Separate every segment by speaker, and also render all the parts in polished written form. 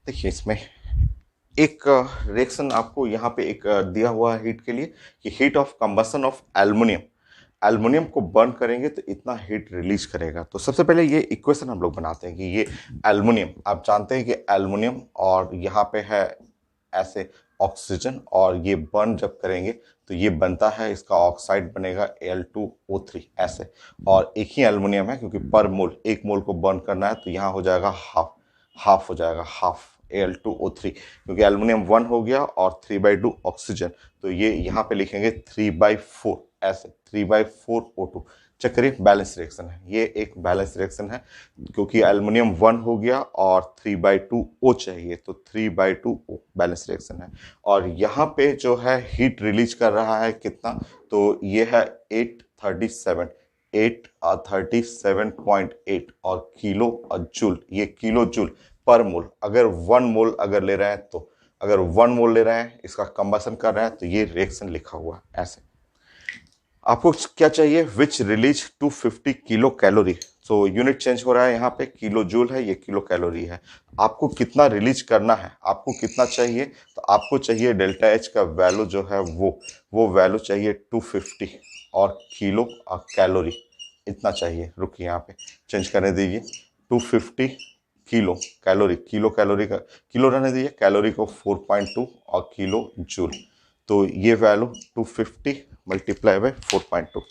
Speaker 1: देखिए इसमें एक रिएक्शन आपको यहाँ पे एक दिया हुआ है हीट के लिए कि heat of combustion of aluminium. Aluminium को बर्न करेंगे तो इतना हीट रिलीज करेगा। तो सबसे पहले ये इक्वेशन हम लोग बनाते हैं कि ये एल्युमिनियम, आप जानते हैं कि एल्युमिनियम और यहाँ पे है ऐसे ऑक्सीजन, और ये बर्न जब करेंगे तो ये बनता है, इसका ऑक्साइड बनेगा Al2O3 ऐसे। और एक ही एल्युमिनियम है क्योंकि पर मोल, एक मोल को बर्न करना है तो यहाँ हो जाएगा हाफ, हाफ हो जाएगा हाफ Al2O3, क्योंकि एल्युमिनियम 1 हो गया और 3/2 ऑक्सीजन, तो ये यहाँ पे लिखेंगे 3/4 ऐसे, 3/4 O2। चेक करिए, बैलेंस रिएक्शन है, ये एक बैलेंस रिएक्शन है क्योंकि एल्युमिनियम 1 हो गया और 3/2 O चाहिए, तो 3/2 O बैलेंस रिएक्शन है। और यहाँ पे जो है हीट रिलीज कर रहा है कितना, तो ये है 837, 837.8 और किलो और जूल, ये किलो जूल पर मोल। अगर 1 मोल अगर ले रहे हैं तो, अगर 1 मोल ले रहे हैं, इसका कंबसन कर रहे हैं, तो ये रिएक्शन लिखा हुआ है ऐसे। आपको क्या चाहिए, विच release 250 kilo calorie. So unit change हो रहा है, यहाँ पे किलो जूल है, ये किलो कैलोरी है। आपको कितना रिलीज करना है, आपको कितना चाहिए, तो आपको चाहिए डेल्टा एच का वैल्यू जो है वो वैल्यू चाहिए 250 और किलो और कैलोरी इतना चाहिए। रुकिए यहाँ पे चेंज करने दीजिए, 250 किलो कैलोरी, किलो कैलोरी का किलो रहने दीजिए, कैलोरी को 4.2 और किलो जूल, तो ये वैल्यू 250 मल्टीप्लाई बाय 4.2,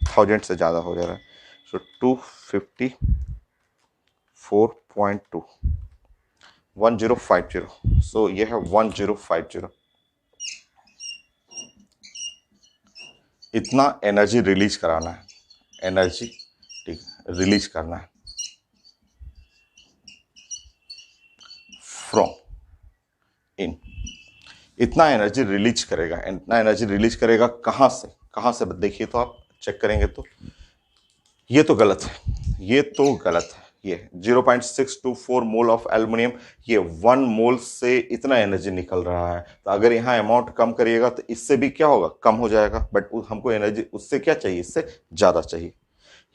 Speaker 1: 1000 से ज़्यादा हो जा रहा है। सो 250 4.2 1050, सो ये है 1050। इतना एनर्जी रिलीज कराना है, एनर्जी ठीक रिलीज करना है फ्रॉम इन। इतना एनर्जी रिलीज करेगा, इतना एनर्जी रिलीज करेगा कहाँ से, कहाँ से देखिए तो आप चेक करेंगे तो ये तो गलत है, ये तो गलत है। ये 0.624 मोल ऑफ एल्युमिनियम, ये 1 मोल से इतना एनर्जी निकल रहा है, तो अगर यहाँ अमाउंट कम करिएगा तो इससे भी क्या होगा, कम हो जाएगा, बट हमको एनर्जी उससे क्या चाहिए, इससे ज़्यादा चाहिए।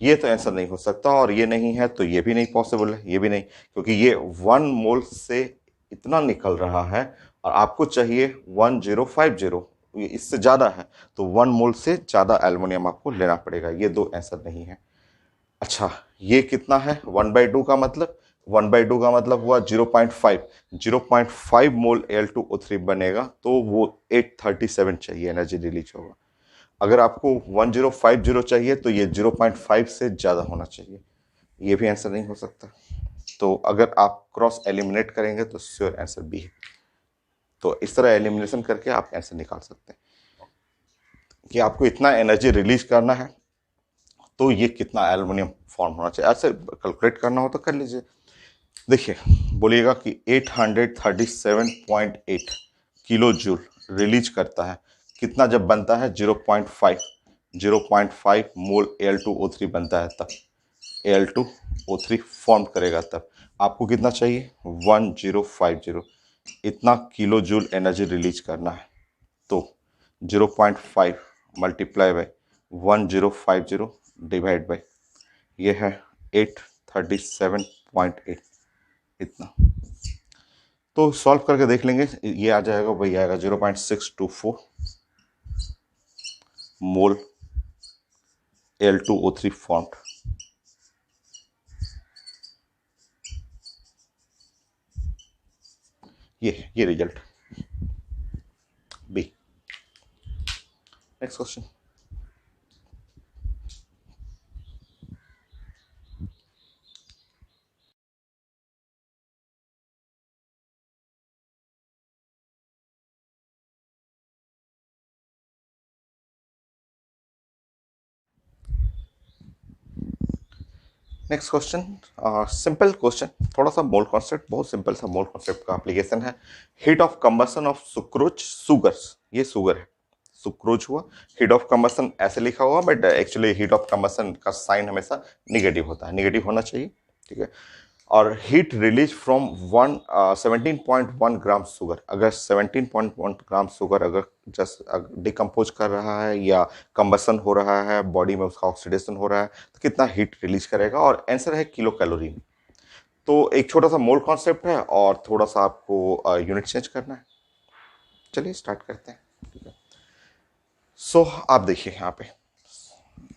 Speaker 1: ये तो आंसर नहीं हो सकता, और ये नहीं है तो ये भी नहीं पॉसिबल है, ये भी नहीं, क्योंकि ये 1 मोल से इतना निकल रहा है और आपको चाहिए 1050, ये इससे ज़्यादा है, तो 1 मोल से ज़्यादा एल्युमिनियम आपको लेना पड़ेगा। ये दो आंसर नहीं है। अच्छा, ये कितना है 1/2 का मतलब, 1/2 का मतलब हुआ 0.5, 0.5 मोल Al2O3 बनेगा, तो वो 837 चाहिए एनर्जी रिलीज होगा। अगर आपको 1050 चाहिए तो ये 0.5 से ज़्यादा होना चाहिए, ये भी आंसर नहीं हो सकता। तो अगर आप क्रॉस एलिमिनेट करेंगे तो श्योर आंसर बी है। तो इस तरह एलिमिनेशन करके आप आंसर निकाल सकते हैं कि आपको इतना एनर्जी रिलीज करना है तो ये कितना एल्युमिनियम फॉर्म होना चाहिए, ऐसे कैलकुलेट करना हो तो कर लीजिए। देखिए, बोलिएगा कि 837.8 किलो जूल रिलीज करता है, कितना जब बनता है 0.5 मोल Al2O3 बनता है, तब Al2O3 फॉर्म करेगा, तब आपको कितना चाहिए 1050, इतना किलो जूल एनर्जी रिलीज करना है, तो 0.5 मल्टीप्लाई बाय 1050 डिवाइड बाय, ये है 837.8 इतना। तो सॉल्व करके देख लेंगे, ये आ जाएगा, वही आएगा 0.624 मोल Al2O3 फॉर्म्ड। ये result B. Next question. Next question, simple question, थोड़ा सा मोल कॉन्सेप्ट, बहुत सिंपल सा मोल कॉन्सेप्ट का एप्लीकेशन है। Heat of combustion of sucrose sugars, ये सुगर है, सुक्रोज हुआ, हीट ऑफ कंबसन ऐसे लिखा हुआ, but actually heat of combustion का साइन हमेशा निगेटिव होता है, निगेटिव होना चाहिए, ठीक है। और heat release from 17.1 gram sugar, अगर 17.1 ग्राम शुगर अगर जस्ट डिकम्पोज कर रहा है या कंबसन हो रहा है, बॉडी में उसका ऑक्सीडेशन हो रहा है, तो कितना हीट रिलीज करेगा, और आंसर है किलो कैलोरी में। तो एक छोटा सा मोल कॉन्सेप्ट है और थोड़ा सा आपको यूनिट चेंज करना है। चलिए स्टार्ट करते हैं। ठीक है, सो आप देखिए यहाँ पे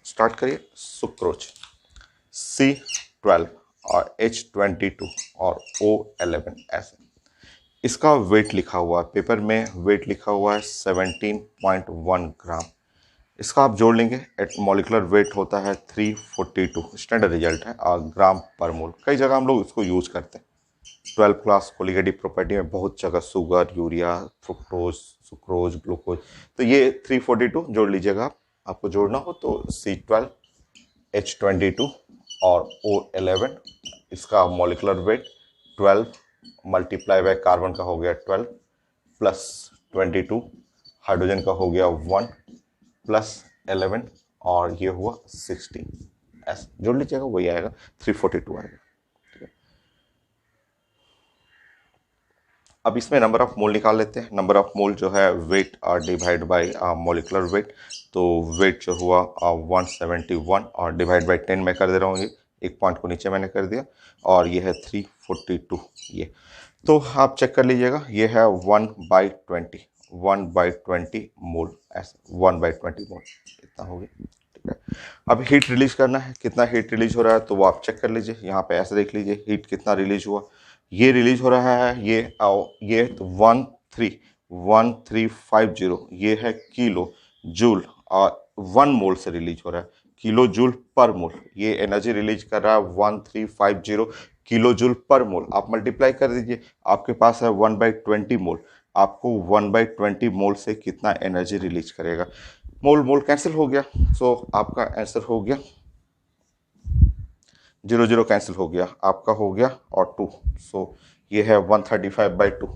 Speaker 1: स्टार्ट करिए। सुक्रोज C12 और H22 और O11 ऐसे इसका वेट लिखा हुआ है पेपर में, वेट लिखा हुआ है 17.1 ग्राम। इसका आप जोड़ लेंगे, एट मॉलिकुलर वेट होता है 342, स्टैंडर्ड रिजल्ट है और ग्राम पर मोल। कई जगह हम लोग इसको यूज करते हैं 12 क्लास कोलिगेटिव प्रॉपर्टी में, बहुत जगह sugar, urea, fructose, sucrose, glucose. तो ये 342 जोड़ लीजिएगा आप, आपको जोड़ना हो तो C12 H22 और O11, इसका molecular weight 12 multiply by carbon का हो गया 12 प्लस 22, हाइड्रोजन का हो गया 1 प्लस 11 और ये हुआ 16। ऐसे जोड़ लीजिएगा, वही आएगा 342 आएगा। अब इसमें नंबर ऑफ मोल निकाल लेते हैं। नंबर ऑफ मोल जो है weight divide by molecular weight, तो वेट जो हुआ 171 और डिवाइड बाय 10 मैं कर दे रहा हूँ, ये एक पॉइंट को नीचे मैंने कर दिया और ये है 342। ये तो आप चेक कर लीजिएगा, ये है 1/20, 1/20 मोल, ऐसे 1/20 मोल इतना हो गया। ठीक है, अब हीट रिलीज करना है, कितना हीट रिलीज हो रहा है तो वो आप चेक कर लीजिए। यहाँ पे ऐसे देख लीजिए हीट कितना रिलीज हुआ, ये रिलीज हो रहा है, ये तो 1350, ये है किलो जूल और 1 मोल से रिलीज हो रहा है, किलो जूल पर मोल। ये एनर्जी रिलीज कर रहा है 1350 किलो जूल पर मोल। आप मल्टीप्लाई कर दीजिए, आपके पास है 1/20 मोल, आपको 1/20 मोल से कितना एनर्जी रिलीज करेगा। मोल मोल कैंसिल हो गया, सो आपका आंसर हो गया 0 0 कैंसिल हो गया, आपका हो गया और 2, सो ये है 135/2,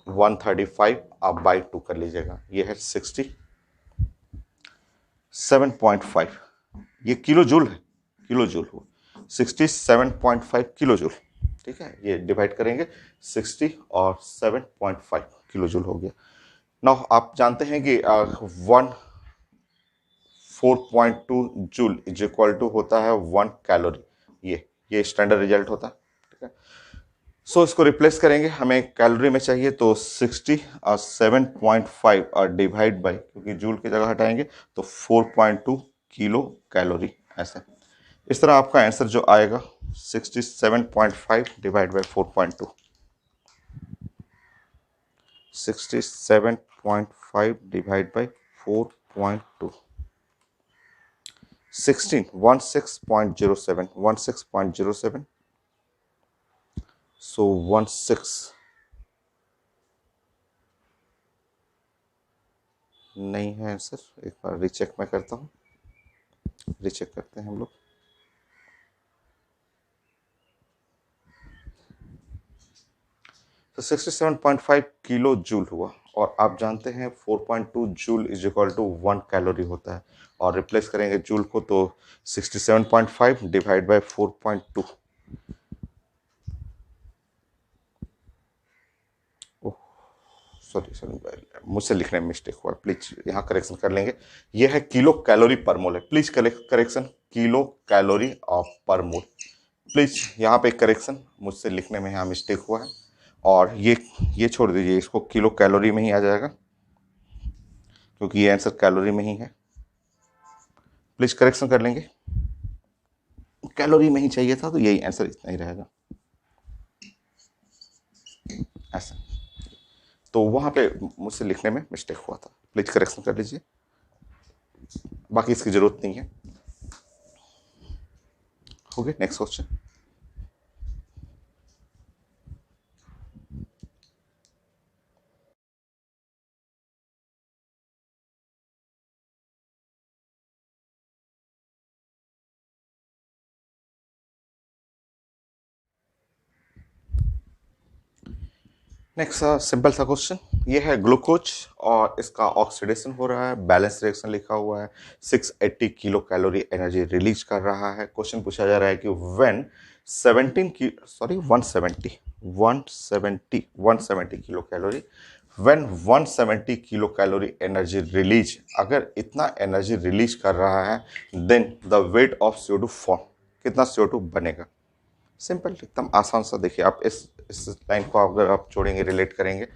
Speaker 1: 135 आप बाई 2 कर लीजिएगा, ये है 67.5। ये किलो जूल है, किलो जूल हुआ 67.5 किलो जूल। ठीक है, ये डिवाइड करेंगे 60 और 7.5 किलो जूल हो गया। नाउ आप जानते हैं कि 4.2 जूल इज इक्वल टू होता है 1 कैलोरी। ये स्टैंडर्ड रिजल्ट होता है। ठीक है, सो इसको रिप्लेस करेंगे, हमें कैलोरी में चाहिए तो 60 और 7.5 और डिवाइड बाई, क्योंकि जूल की जगह हटाएंगे तो 4.2 किलो कैलोरी। ऐसे इस तरह आपका आंसर जो आएगा 67.5 डिवाइड बाई 4.2, 67.5 डिवाइड बाई 4.2, 16.07, सो 16 नहीं है आंसर। एक बार रीचेक मैं करता हूँ, रीचेक करते हैं हम लोग। तो 67.5 किलो जूल हुआ और आप जानते हैं 4.2 joule is equal to 1 calorie होता है, और रिप्लेस करेंगे जूल को तो 67.5 डिवाइड बाय 4.2। सॉरी मुझसे लिखने में मिस्टेक हुआ, प्लीज यहाँ करेक्शन कर लेंगे। ये है किलो कैलोरी पर मोल है, please correction kilo calorie of पर मोल। प्लीज यहाँ पे करेक्शन, मुझसे लिखने में यहाँ मिस्टेक हुआ है, और ये छोड़ दीजिए, इसको किलो कैलोरी में ही आ जाएगा क्योंकि ये आंसर कैलोरी में ही है। प्लीज करेक्शन कर लेंगे, कैलोरी में ही चाहिए था तो यही आंसर इतना ही रहेगा। ऐसा तो वहां पे मुझसे लिखने में मिस्टेक हुआ था, प्लीज करेक्शन कर लीजिए, बाकी इसकी जरूरत नहीं है। हो गया, नेक्स्ट क्वेश्चन। नेक्स्ट सिंपल सा क्वेश्चन, ये है ग्लूकोज और इसका ऑक्सीडेशन हो रहा है, बैलेंस रिएक्शन लिखा हुआ है, 680 किलो कैलोरी एनर्जी रिलीज कर रहा है। क्वेश्चन पूछा जा रहा है कि when 170 kilo calorie, when 170 kilo calorie energy release, अगर इतना एनर्जी रिलीज कर रहा है then the weight of CO2 form, कितना CO2 बनेगा। सिंपल, एकदम आसान सा। देखिए आप इस लाइन को अगर आप जोड़ेंगे, रिलेट करेंगे,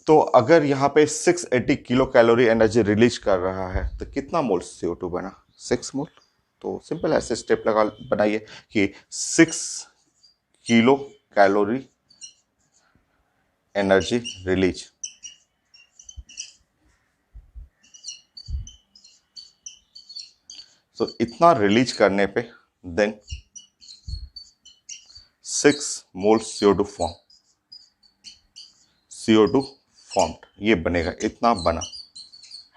Speaker 1: तो अगर यहाँ पे 680 किलो कैलोरी एनर्जी रिलीज कर रहा है तो कितना मोल CO2 बना? 6 मोल। तो सिंपल ऐसे स्टेप लगा बनाइए कि 6 किलो कैलोरी एनर्जी रिलीज, तो इतना रिलीज करने पे देन 6 मोल CO2 फॉर्म, CO2 फॉर्म्ड, ये बनेगा, इतना बना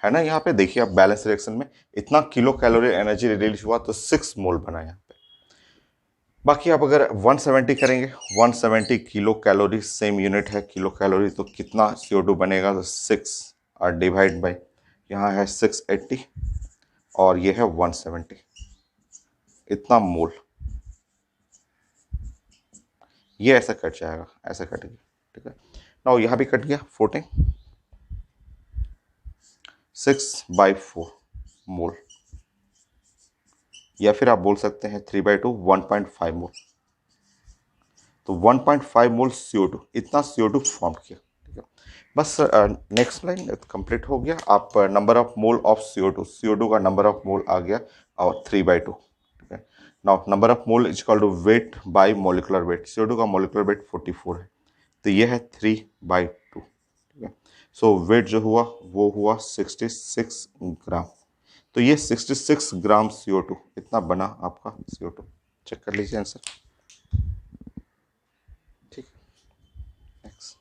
Speaker 1: है ना। यहाँ पे देखिए आप बैलेंस रिएक्शन में इतना किलो कैलोरी एनर्जी रिलीज हुआ तो 6 मोल बना यहाँ पे। बाकी आप अगर 170 करेंगे, 170 किलो कैलोरी, सेम यूनिट है किलो कैलोरी, तो कितना CO2 बनेगा? तो 6 और डिवाइड बाई, यहाँ है 680 और ये है 170, इतना मोल। ये ऐसा कट जाएगा, ऐसा कट गया, ठीक है। नाउ यहाँ भी कट गया 14, 6/4 मोल, या फिर आप बोल सकते हैं 3/2, 1.5 मोल। तो 1.5 मोल CO2, इतना CO2 फॉर्म किया, ठीक है। बस नेक्स्ट लाइन कंप्लीट हो गया। आप number of mole of CO2 का नंबर ऑफ मोल आ गया और 3/2, ठीक है। Now number of mole is equal to weight by molecular weight. CO2 का मोलिकुलर वेट 44 है, तो ये है 3/2, ठीक है। सो वेट जो हुआ वो हुआ 66 ग्राम। तो ये 66 ग्राम CO2, इतना बना आपका CO2। चेक कर लीजिए आंसर, ठीक है। नेक्स्ट,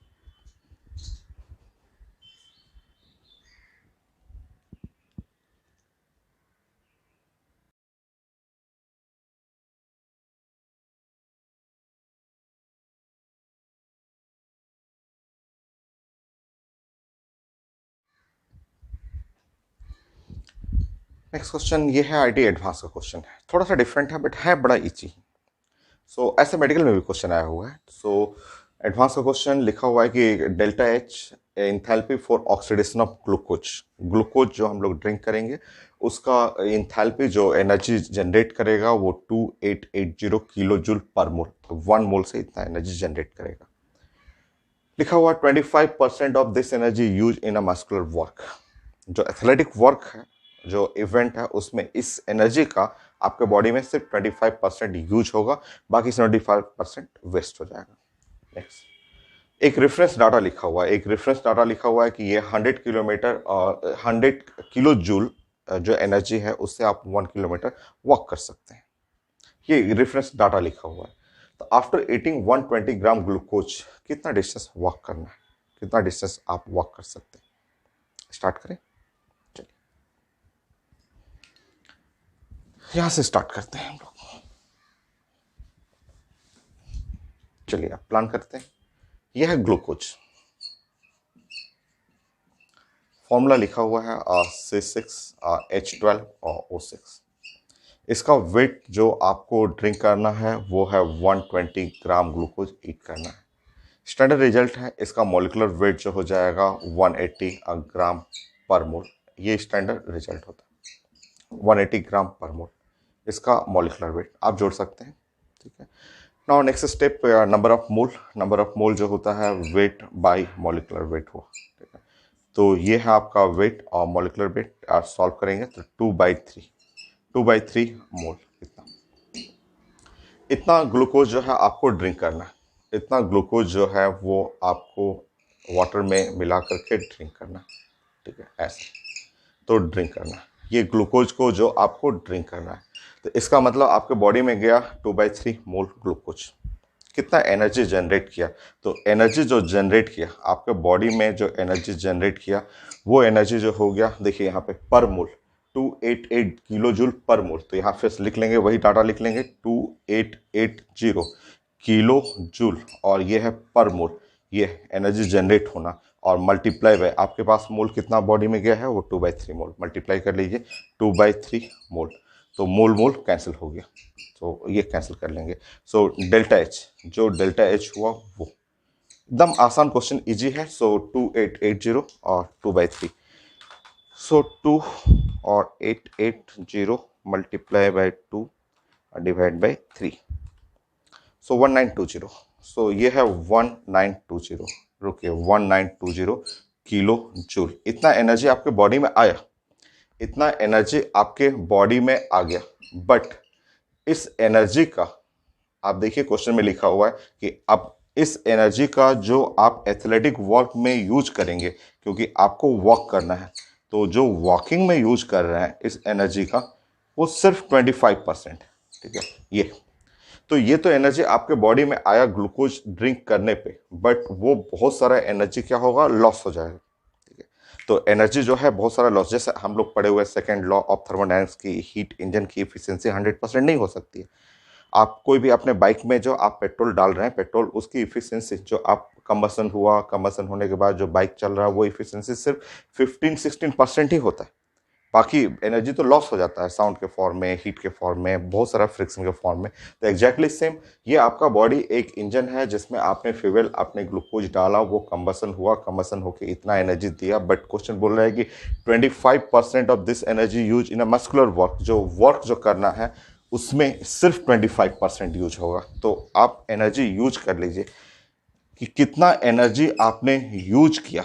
Speaker 1: नेक्स्ट क्वेश्चन ये है आईटी एडवांस का क्वेश्चन है, थोड़ा सा डिफरेंट है बट है बड़ा इजी। सो ऐसे मेडिकल में भी क्वेश्चन आया हुआ है। सो एडवांस का क्वेश्चन लिखा हुआ है कि delta H enthalpy for oxidation of glucose, glucose जो हम लोग ड्रिंक करेंगे उसका इंथैल्पी जो एनर्जी जनरेट करेगा वो 2880 किलो जूल पर मोल, 1 मोल से इतना एनर्जी जनरेट करेगा। लिखा हुआ 25% of this energy use in a muscular work, जो एथलेटिक वर्क है, जो इवेंट है, उसमें इस एनर्जी का आपके बॉडी में सिर्फ 25% यूज होगा, बाकी 75% वेस्ट हो जाएगा। नेक्स्ट, एक रेफरेंस डाटा लिखा हुआ है, एक रेफरेंस डाटा लिखा हुआ है कि ये 100 किलोमीटर और 100 किलो जूल जो एनर्जी है उससे आप 1 किलोमीटर वॉक कर सकते हैं। ये रेफरेंस डाटा लिखा हुआ है। तो आफ्टर ईटिंग 120 ग्राम ग्लूकोज कितना डिस्टेंस वॉक करना है, कितना डिस्टेंस आप वॉक कर सकते हैं? स्टार्ट करें, चलिए यहां से स्टार्ट करते हैं हम लोग। चलिए आप प्लान करते हैं। यह है ग्लूकोज, फॉर्मूला लिखा हुआ है C6H12 और O6। इसका वेट जो आपको ड्रिंक करना है वो है 120 ग्राम ग्लूकोज ईट करना है। स्टैंडर्ड रिजल्ट है, इसका मॉलिकुलर वेट जो हो जाएगा 180 ग्राम पर मोल। ये स्टैंडर्ड रिजल्ट होता है 180 ग्राम पर मोल, इसका मॉलिकुलर वेट आप जोड़ सकते हैं, ठीक है। Now next step, number of mole, number of मोल जो होता है वेट बाय मॉलिकुलर वेट हुआ, ठीक है। तो ये है आपका वेट और मॉलिकुलर वेट, आप सॉल्व करेंगे तो 2/3 मोल, इतना इतना ग्लूकोज जो है आपको ड्रिंक करना है। इतना ग्लूकोज जो है वो आपको वाटर में मिला करके ड्रिंक करना है, ठीक है, ऐसे तो ड्रिंक करना है ये ग्लूकोज को जो आपको ड्रिंक करना है। तो इसका मतलब आपके बॉडी में गया 2/3 मोल ग्लूकोज, कितना एनर्जी जनरेट किया? तो एनर्जी जो जनरेट किया आपके बॉडी में, जो एनर्जी जनरेट किया वो एनर्जी जो हो गया, देखिए यहाँ पे पर मोल 288 किलो जूल पर मोल। तो यहाँ फिर लिख लेंगे, वही डाटा लिख लेंगे 2880 किलो जूल, और ये है पर मोल, ये एनर्जी जनरेट होना, और मल्टीप्लाई बाय आपके पास मोल कितना बॉडी में गया है वो 2/3 मोल, मल्टीप्लाई कर लीजिए 2/3 मोल, तो मोल मोल कैंसिल हो गया, तो ये कैंसिल कर लेंगे। सो डेल्टा एच, जो डेल्टा एच हुआ वो एकदम आसान क्वेश्चन, इजी है। सो 2880 और 2/3, सो 2 और 880 मल्टीप्लाई बाय 2 डिवाइड बाय 3, सो 1920, सो ये है 1920, रुकिए 1920 किलो जूल। इतना एनर्जी आपके बॉडी में आया, इतना एनर्जी आपके बॉडी में आ गया। बट इस एनर्जी का, आप देखिए क्वेश्चन में लिखा हुआ है कि अब इस एनर्जी का जो आप एथलेटिक वर्क में यूज करेंगे, क्योंकि आपको वॉक करना है, तो जो वॉकिंग में यूज कर रहे हैं इस एनर्जी का, वो सिर्फ 25%। ठीक है, ये तो एनर्जी आपके बॉडी में आया ग्लूकोज ड्रिंक करने पे, बट वो बहुत सारा एनर्जी क्या होगा, लॉस हो जाएगा। ठीक है, तो एनर्जी जो है बहुत सारा लॉस, जैसे हम लोग पढ़े हुए सेकंड लॉ ऑफ थर्मोडायनेमिक्स की, हीट इंजन की इफिशियंसी 100% नहीं हो सकती है। आप कोई भी अपने बाइक में जो आप पेट्रोल डाल रहे हैं, पेट्रोल उसकी इफिशियंसी जो आप कंबसन होने के बाद जो बाइक चल रहा है, वो इफिशियंसी सिर्फ 15-16% ही होता है। बाकी एनर्जी तो लॉस हो जाता है साउंड के फॉर्म में, हीट के फॉर्म में, बहुत सारा फ्रिक्शन के फॉर्म में। तो एग्जैक्टली सेम ये आपका बॉडी एक इंजन है जिसमें आपने फ्यूल, आपने ग्लूकोज डाला, वो कंबसन हुआ, कंबसन होकर इतना एनर्जी दिया। बट क्वेश्चन बोल रहा है कि 25% of this energy use in a muscular work, जो वर्क जो करना है उसमें सिर्फ 25% यूज होगा। तो आप एनर्जी यूज कर लीजिए कि कितना एनर्जी आपने यूज किया।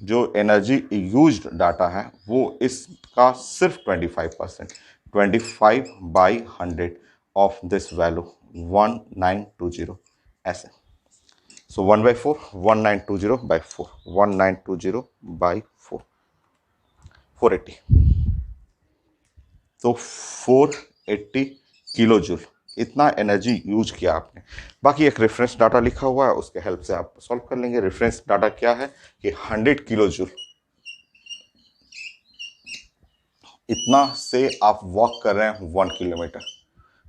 Speaker 1: जो एनर्जी यूज डाटा है वो इसका सिर्फ 25%, 25/100 ऑफ दिस वैल्यू 1920 ऐसे। सो 1/4, 1920/4, 1920/4, 480, तो 480 किलो जूल इतना एनर्जी यूज किया आपने। बाकी एक रेफरेंस डाटा लिखा हुआ है, उसके हेल्प से आप सॉल्व कर लेंगे। रेफरेंस डाटा क्या है कि 100 किलो जूल इतना से आप वॉक कर रहे हैं 1 किलोमीटर।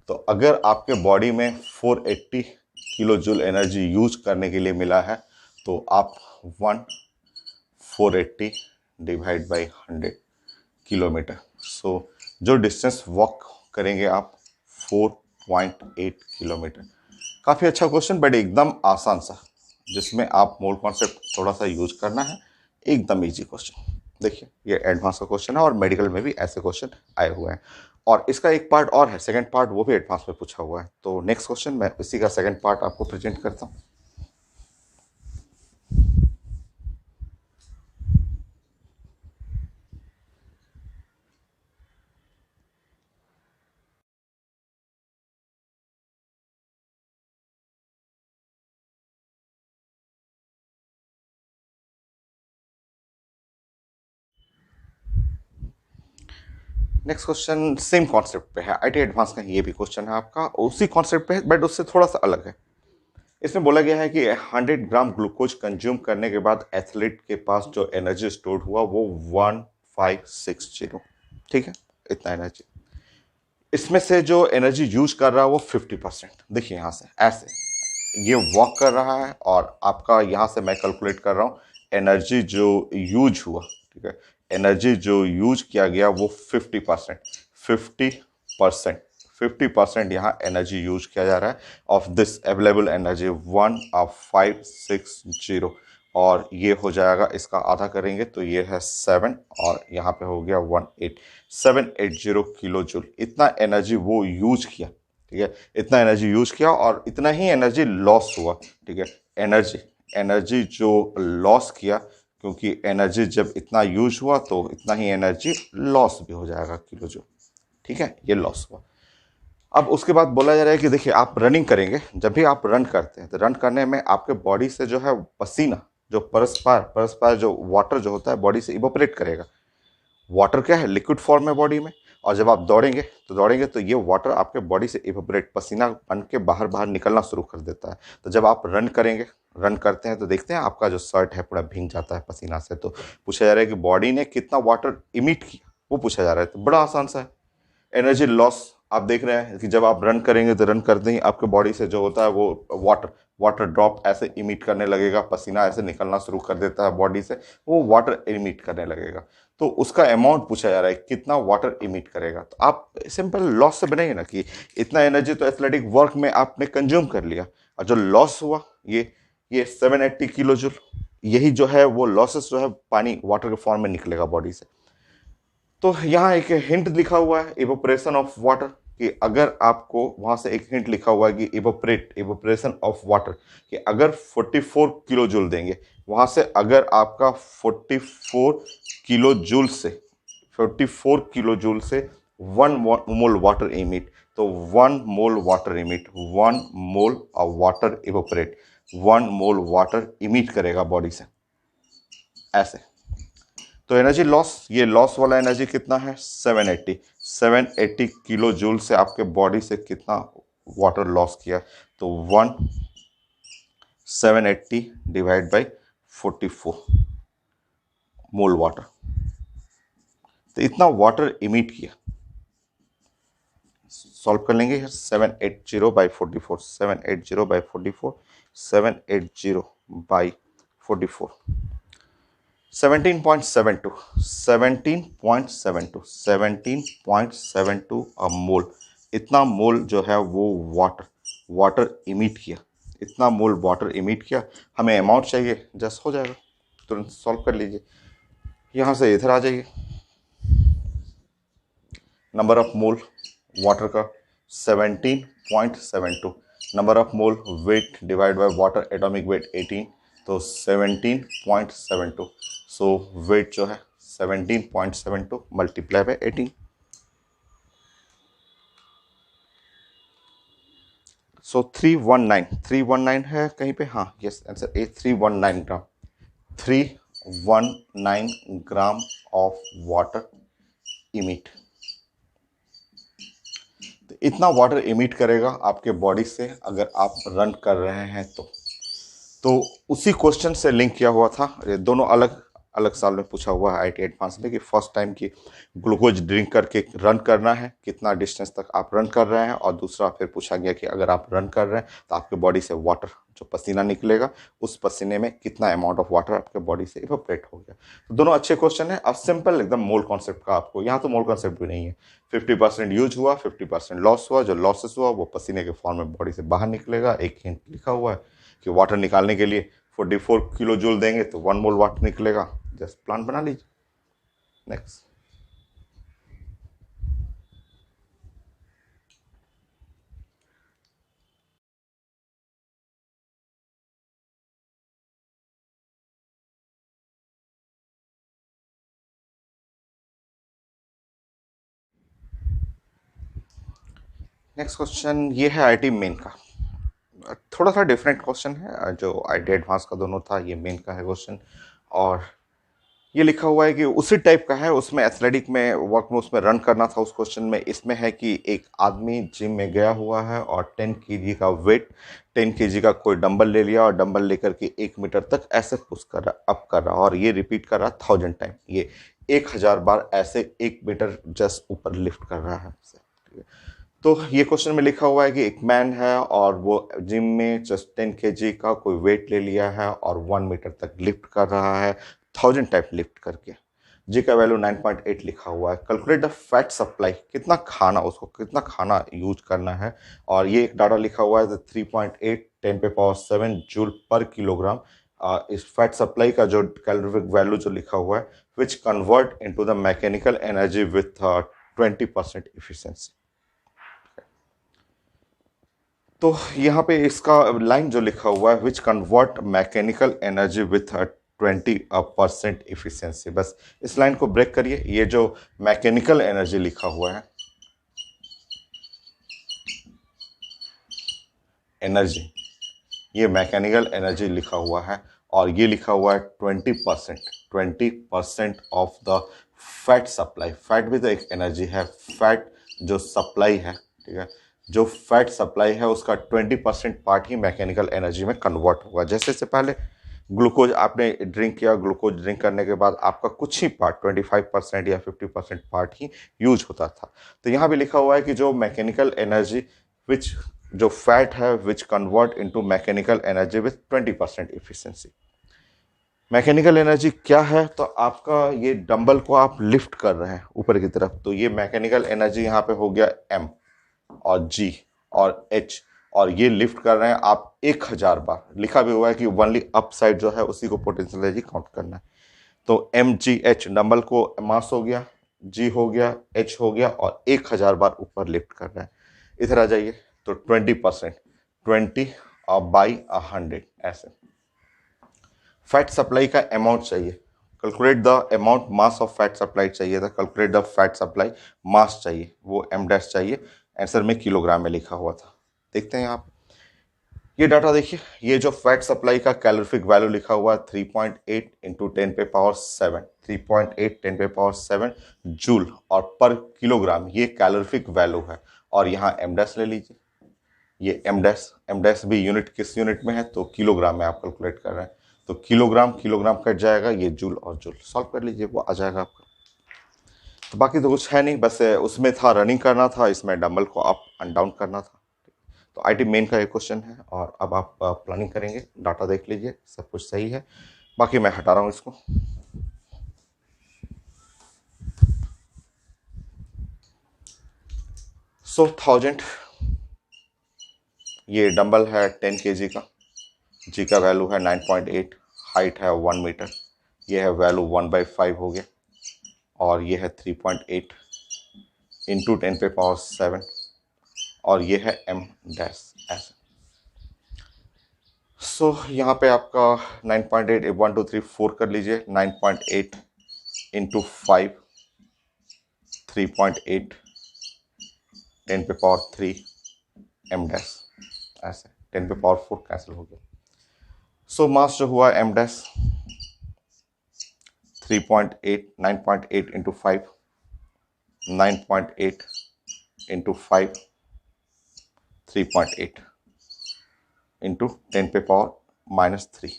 Speaker 1: तो अगर आपके बॉडी में 480 किलो जूल एनर्जी यूज करने के लिए मिला है, तो आप 480 डिवाइड बाई 100 किलोमीटर, सो जो डिस्टेंस वॉक करेंगे आप 4.8 किलोमीटर। काफ़ी अच्छा क्वेश्चन, बट एकदम आसान सा, जिसमें आप मोल कॉन्सेप्ट थोड़ा सा यूज करना है। एकदम इजी क्वेश्चन। देखिए ये एडवांस का क्वेश्चन है और मेडिकल में भी ऐसे क्वेश्चन आए हुए हैं। और इसका एक पार्ट और है, सेकंड पार्ट, वो भी एडवांस में पूछा हुआ है। तो नेक्स्ट क्वेश्चन मैं इसी का सेकंड पार्ट आपको प्रेजेंट करता हूँ। नेक्स्ट क्वेश्चन सेम कॉन्सेप्ट पे है, आईटी एडवांस का ये भी क्वेश्चन है आपका, उसी कॉन्सेप्ट पे है बट उससे थोड़ा सा अलग है। इसमें बोला गया है कि 100 ग्राम ग्लूकोज कंज्यूम करने के बाद एथलीट के पास जो एनर्जी स्टोर हुआ वो 1560। ठीक है, इतना एनर्जी। इसमें से जो एनर्जी यूज कर रहा है वो 50%। देखिए यहाँ से ऐसे ये वॉक कर रहा है, और आपका यहाँ से मैं कैलकुलेट कर रहा हूँ एनर्जी जो यूज हुआ। ठीक है, एनर्जी जो यूज किया गया वो 50%, 50%, 50% यहाँ एनर्जी यूज किया जा रहा है ऑफ दिस अवेलेबल एनर्जी 1560। और ये हो जाएगा, इसका आधा करेंगे तो ये है 7, और यहाँ पे हो गया 780 किलो जूल। इतना एनर्जी वो यूज किया। ठीक है, इतना एनर्जी यूज किया और इतना ही एनर्जी लॉस हुआ। ठीक है, एनर्जी जो लॉस किया, क्योंकि एनर्जी जब इतना यूज हुआ तो इतना ही एनर्जी लॉस भी हो जाएगा किलो जूल। ठीक है, ये लॉस हुआ। अब उसके बाद बोला जा रहा है कि देखिए आप रनिंग करेंगे, जब भी आप रन करते हैं तो रन करने में आपके बॉडी से जो है पसीना, जो परस्पर जो वाटर जो होता है बॉडी से इवोपरेट करेगा। वाटर क्या है, लिक्विड फॉर्म में बॉडी में। और जब आप दौड़ेंगे तो ये वाटर आपके बॉडी से इवोपरेट, पसीना बन के बाहर बाहर निकलना शुरू कर देता है। तो जब आप रन करते हैं तो देखते हैं आपका जो शर्ट है पूरा भीग जाता है पसीना से। तो पूछा जा रहा है कि बॉडी ने कितना वाटर इमिट किया, वो पूछा जा रहा है। तो बड़ा आसान सा है। एनर्जी लॉस आप देख रहे हैं कि जब आप रन करेंगे तो रन करते ही आपके बॉडी से जो होता है वो वाटर ड्रॉप ऐसे इमिट करने लगेगा, पसीना ऐसे निकलना शुरू कर देता है बॉडी से, वो वाटर इमिट करने लगेगा। तो उसका अमाउंट पूछा जा रहा है कितना वाटर इमिट करेगा। तो आप सिंपल लॉस से बनाइए ना कि इतना एनर्जी तो एथलेटिक वर्क में आपने कंज्यूम कर लिया, और जो लॉस हुआ ये 780 किलो जूल, यही जो है वो लॉसेस जो है पानी वाटर के फॉर्म में निकलेगा बॉडी से। तो यहाँ एक हिंट लिखा हुआ है, इवोपरेशन ऑफ वाटर। कि अगर आपको वहां से एक हिंट लिखा हुआ है कि इवोपरेशन ऑफ वाटर, कि अगर 44 किलो जूल देंगे, वहां से अगर आपका 44 किलो जूल से 44 किलो जूल से 1 मोल वाटर इमिट, तो 1 मोल वाटर इमिट, 1 मोल वाटर इवोपरेट, 1 मोल वाटर इमिट करेगा बॉडी से ऐसे। तो एनर्जी लॉस, ये लॉस वाला एनर्जी कितना है 780 किलो जूल से आपके बॉडी से कितना वाटर लॉस किया, तो 780 डिवाइड बाई 44 मोल वाटर, तो इतना वाटर इमिट किया। सॉल्व कर लेंगे 780 बाई 44, 780 बाई 44, 780 बाई 44, 17.72, 17.72, 17.72 मोल, इतना मोल जो है वो वाटर इमिट किया, इतना मोल वाटर इमिट किया। हमें अमाउंट चाहिए, जस्ट हो जाएगा, तुरंत सॉल्व कर लीजिए। यहाँ से इधर आ जाइए, नंबर ऑफ मोल वाटर का 17.72, number of mole weight divide by water atomic weight 18, तो 17.72, सो वेट जो है 17.72 मल्टीप्लाई बाय 18, सो 319 है कहीं पे, हाँ yes answer A 319 gram, 319 gram of water emit. तो इतना वाटर इमिट करेगा आपके बॉडी से अगर आप रन कर रहे हैं तो उसी क्वेश्चन से लिंक किया हुआ था। ये दोनों अलग अलग साल में पूछा हुआ है IIT एडवांस में कि फर्स्ट टाइम की ग्लूकोज ड्रिंक करके रन करना है, कितना डिस्टेंस तक आप रन कर रहे हैं, और दूसरा फिर पूछा गया कि अगर आप रन कर रहे हैं तो आपके बॉडी से वाटर जो पसीना निकलेगा उस पसीने में कितना अमाउंट ऑफ वाटर आपके बॉडी से इवोपरेट हो गया। तो दोनों अच्छे क्वेश्चन है। अब सिंपल एकदम मोल कॉन्सेप्ट का आपको, यहाँ तो मोल कॉन्सेप्ट भी नहीं है, 50% यूज हुआ, 50% लॉस हुआ, जो लॉसेस हुआ वो पसीने के फॉर्म में बॉडी से बाहर निकलेगा। एक हिंट लिखा हुआ है कि वाटर निकालने के लिए 44 किलो जूल देंगे तो 1 मोल वाटर निकलेगा, जस्ट प्लान बना लीजिए। नेक्स्ट, नेक्स्ट क्वेश्चन ये है IIT मेन का, थोड़ा सा डिफरेंट क्वेश्चन है। जो IIT एडवांस का दोनों था, ये मेन का है क्वेश्चन, और ये लिखा हुआ है कि उसी टाइप का है, उसमें एथलेटिक में वर्क में उसमें रन करना था। उस क्वेश्चन में इसमें है कि एक आदमी जिम में गया हुआ है और 10 kg का वेट, 10 kg का कोई डंबल ले लिया और डंबल लेकर के 1 मीटर तक ऐसे पुश कर रहा, अप कर रहा, और ये रिपीट कर रहा 1000 टाइम, ये 1000 बार ऐसे 1 मीटर जस्ट ऊपर लिफ्ट कर रहा है। तो ये क्वेश्चन में लिखा हुआ है कि एक मैन है और वो जिम में जस्ट 10 kg का कोई वेट ले लिया है और 1 मीटर तक लिफ्ट कर रहा है 1000 टाइप लिफ्ट करके। जी का वैल्यू 9.8 लिखा हुआ है। कैलकुलेट द फैट सप्लाई, कितना खाना, उसको कितना खाना यूज करना है, और ये एक डाटा लिखा हुआ है 3.8 10⁻7 जूल पर किलोग्राम। इस फैट सप्लाई का जो कैलोरिफिक वैल्यू जो लिखा हुआ है, which convert into the mechanical energy with 20% efficiency. तो यहाँ पे इसका लाइन जो लिखा हुआ है which convert mechanical energy with 20% efficiency, बस इस लाइन को ब्रेक करिए। ये जो मैकेनिकल एनर्जी लिखा हुआ है, एनर्जी, ये मैकेनिकल एनर्जी लिखा हुआ है, और ये लिखा हुआ है 20% of the fat supply. Fat भी तो एक एनर्जी है, फैट जो सप्लाई है, ठीक है, जो फैट सप्लाई है उसका 20% पार्ट ही मैकेनिकल एनर्जी में कन्वर्ट होगा। जैसे से पहले ग्लूकोज आपने ड्रिंक किया, ग्लूकोज ड्रिंक करने के बाद आपका कुछ ही पार्ट 25% या 50% पार्ट ही यूज होता था। तो यहाँ भी लिखा हुआ है कि जो मैकेनिकल एनर्जी विच, जो फैट है which convert into mechanical energy with 20% efficiency. Mechanical energy क्या है, तो आपका ये डंबल को आप लिफ्ट कर रहे हैं ऊपर की तरफ, तो ये मैकेनिकल एनर्जी यहाँ पे हो गया M और G और H, और ये लिफ्ट कर रहे हैं आप 1000 बार। लिखा भी हुआ है कि ओनली अप साइड जो है उसी को पोटेंशियल एनर्जी काउंट करना है। तो MGH डंबल को मास हो गया, G हो गया, H हो गया, और 1000 बार ऊपर लिफ्ट कर रहा है। इधर आ जाइए, तो 20%, 20 बाई 100 ऐसे। फैट सप्लाई का अमाउंट चाहिए, calculate the amount mass of fat supply चाहिए था, कैलकुलेट द फैट सप्लाई मास चाहिए, वो m डैश चाहिए, आंसर में किलोग्राम में लिखा हुआ था। देखते हैं आप ये डाटा देखिए, ये जो फैट सप्लाई का कैलोरिफिक वैल्यू लिखा हुआ है 3.8 इंटू 10 पे पावर 7, 3.8 10 पे पावर 7 जूल और पर किलोग्राम, ये कैलोरिफिक वैल्यू है। और यहाँ एम डैश ले लीजिए, ये एम डैश भी यूनिट किस यूनिट में है, तो किलोग्राम में आप कैलकुलेट कर रहे हैं, तो किलोग्राम किलोग्राम कट जाएगा, ये जूल और जूल सॉल्व कर लीजिए, वो आ जाएगा आपका। तो बाकी तो कुछ है नहीं, बस उसमें था रनिंग करना था, इसमें डंबल को अप एंड डाउन करना था। तो आईटी मेन का एक क्वेश्चन है, और अब आप प्लानिंग करेंगे, डाटा देख लीजिए, सब कुछ सही है, बाकी मैं हटा रहा हूँ इसको। सो 1000, ये डंबल है 10 kg का, जी का वैल्यू है 9.8, हाइट है 1 मीटर, ये है वैल्यू 1/5 हो गया, और ये है 3.8 इंटू 10 पे पावर 7, और ये है m डैश ऐसे। सो यहाँ पे आपका 9.8, 1 2 3 4 कर लीजिए, 9.8 इंटू 5, 3.8, 10 पे पावर 3 m डैश ऐसे, 10 पे पावर 4 कैंसिल हो गया। सो मास जो हुआ m dash 3.8, 9.8 into 5, 9.8 into 5, 3.8 into 10 पे पावर -3,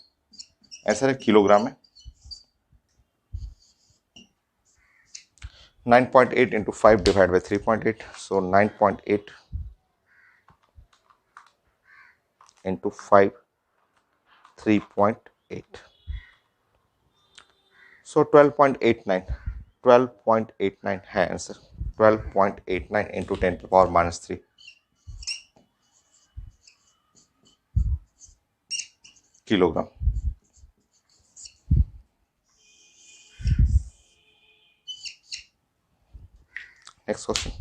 Speaker 1: ऐसा है किलोग्राम में। 9.8 into 5 divide by 3.8, so 9.8 into 5, 3.8, सो 12.89, 12.89 है आंसर, 12.89 इंटू 10 पे पावर -3 किलोग्राम। नेक्स्ट क्वेश्चन,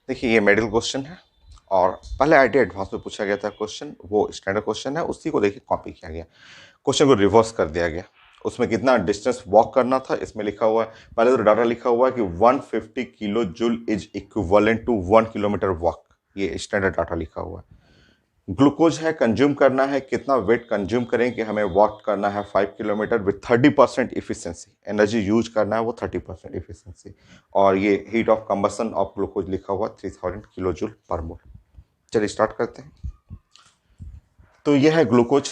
Speaker 1: देखिए ये मेडल क्वेश्चन है, और पहले आईटी एडवांस में पूछा गया था क्वेश्चन, वो स्टैंडर्ड क्वेश्चन है, उसी को देखिए कॉपी किया गया, क्वेश्चन को रिवर्स कर दिया गया। उसमें कितना डिस्टेंस वॉक करना था, इसमें लिखा हुआ है, पहले तो डाटा लिखा हुआ है कि 150 kilo joule is equivalent to 1 kilometre walk, ये स्टैंडर्ड डाटा लिखा हुआ है। ग्लूकोज है, कंज्यूम करना है, कितना वेट कंज्यूम करें कि हमें वॉक करना है 5 kilometre with 30% efficiency, energy use करना है वो 30% इफिशिएंसी, और ये heat of combustion of glucose लिखा हुआ 3000 किलो जूल पर मोल। चलिए स्टार्ट करते हैं। तो ये है ग्लूकोज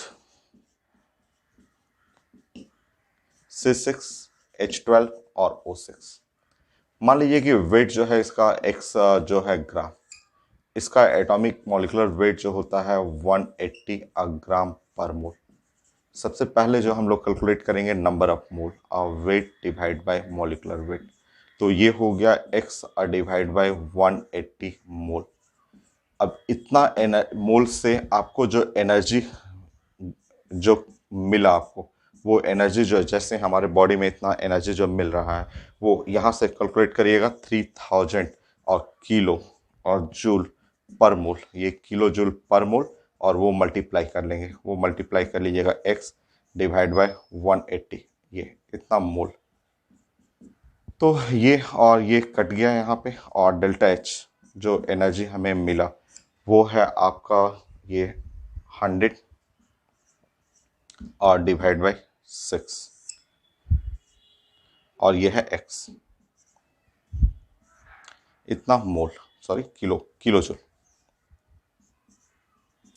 Speaker 1: C6H12 और O6। मान लीजिए कि वेट जो है इसका x जो है ग्राम, इसका एटॉमिक मॉलिक्यूलर वेट जो होता है 180 ग्राम पर मोल। सबसे पहले जो हम लोग कैलकुलेट करेंगे नंबर ऑफ मोल और weight divide by molecular weight, तो ये हो गया x डिवाइड बाय 180 मोल। अब इतना मोल से आपको जो एनर्जी जो मिला आपको, वो एनर्जी जो जैसे हमारे बॉडी में इतना एनर्जी जो मिल रहा है, वो यहाँ से कैलकुलेट करिएगा 3000 और किलो और जूल पर मोल, ये किलो जूल पर मोल, और वो मल्टीप्लाई कर लेंगे, वो मल्टीप्लाई कर लीजिएगा x डिवाइड बाय 180, ये इतना मोल। तो ये और ये कट गया यहाँ पे, और डेल्टा एच जो एनर्जी हमें मिला वो है आपका ये 100 और डिवाइड बाय 6, और ये है x, इतना मोल, सॉरी किलो जूल,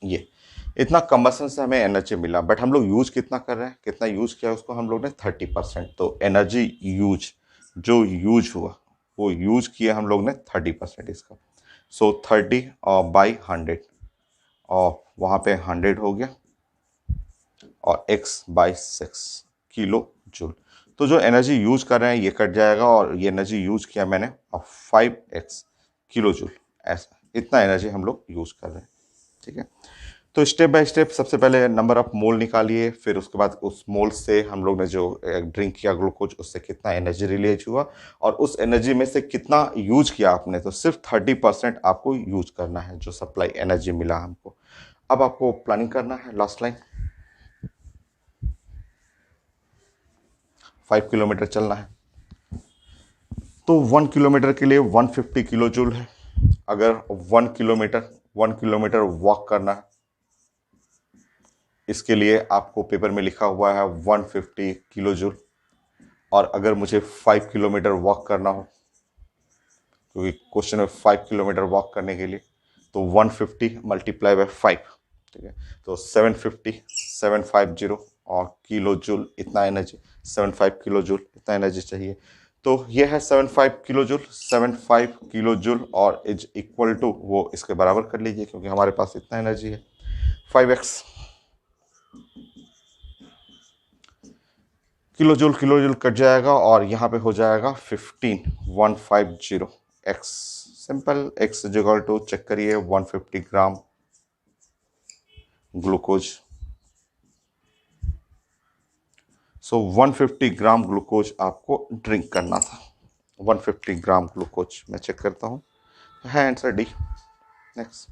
Speaker 1: ये इतना कंबसन से हमें एनर्जी मिला। बट हम लोग यूज कितना कर रहे हैं, कितना यूज किया उसको हम लोग ने 30%, तो एनर्जी यूज जो यूज हुआ वो यूज किया हम लोग ने 30% इसका, सो 30 बाई 100, और वहाँ पे 100 हो गया, और x बाई 6 किलो जूल। तो जो एनर्जी यूज कर रहे हैं ये कट जाएगा, और ये एनर्जी यूज किया मैंने 5x किलो जूल, ऐसा इतना एनर्जी हम लोग यूज कर रहे हैं। ठीक है, तो स्टेप बाय स्टेप सबसे पहले नंबर ऑफ मोल निकालिए, फिर उसके बाद उस मोल से हम लोग ने जो ड्रिंक किया ग्लूकोज उससे कितना एनर्जी रिलीज हुआ, और उस एनर्जी में से कितना यूज किया आपने, तो सिर्फ 30% आपको यूज करना है जो सप्लाई एनर्जी मिला हमको। अब आपको प्लानिंग करना है। लास्ट लाइन, 5 किलोमीटर चलना है, तो 1 किलोमीटर के लिए 150 किलो जूल है। अगर 1 किलोमीटर वॉक करना है, इसके लिए आपको पेपर में लिखा हुआ है 150 किलो जूल। और अगर मुझे 5 किलोमीटर वॉक करना हो, क्योंकि क्वेश्चन में 5 किलोमीटर वॉक करने के लिए, तो 150 मल्टीप्लाई बाय 5, ठीक है, तो 750 और किलो जूल इतना एनर्जी, 75 किलो जूल इतना एनर्जी चाहिए। तो ये है 75 किलो जूल, 75 किलो जूल और इज इक्वल टू, वो इसके बराबर कर लीजिए क्योंकि हमारे पास इतना एनर्जी है, 5x किलो जूल कट जाएगा और यहाँ पे हो जाएगा 15150 x। Simple, x is equal to, check करिए, 150 gram glucose. So 150 gram glucose आपको ड्रिंक करना था। 150 ग्राम ग्लूकोज मैं चेक करता हूँ, है answer D. Next,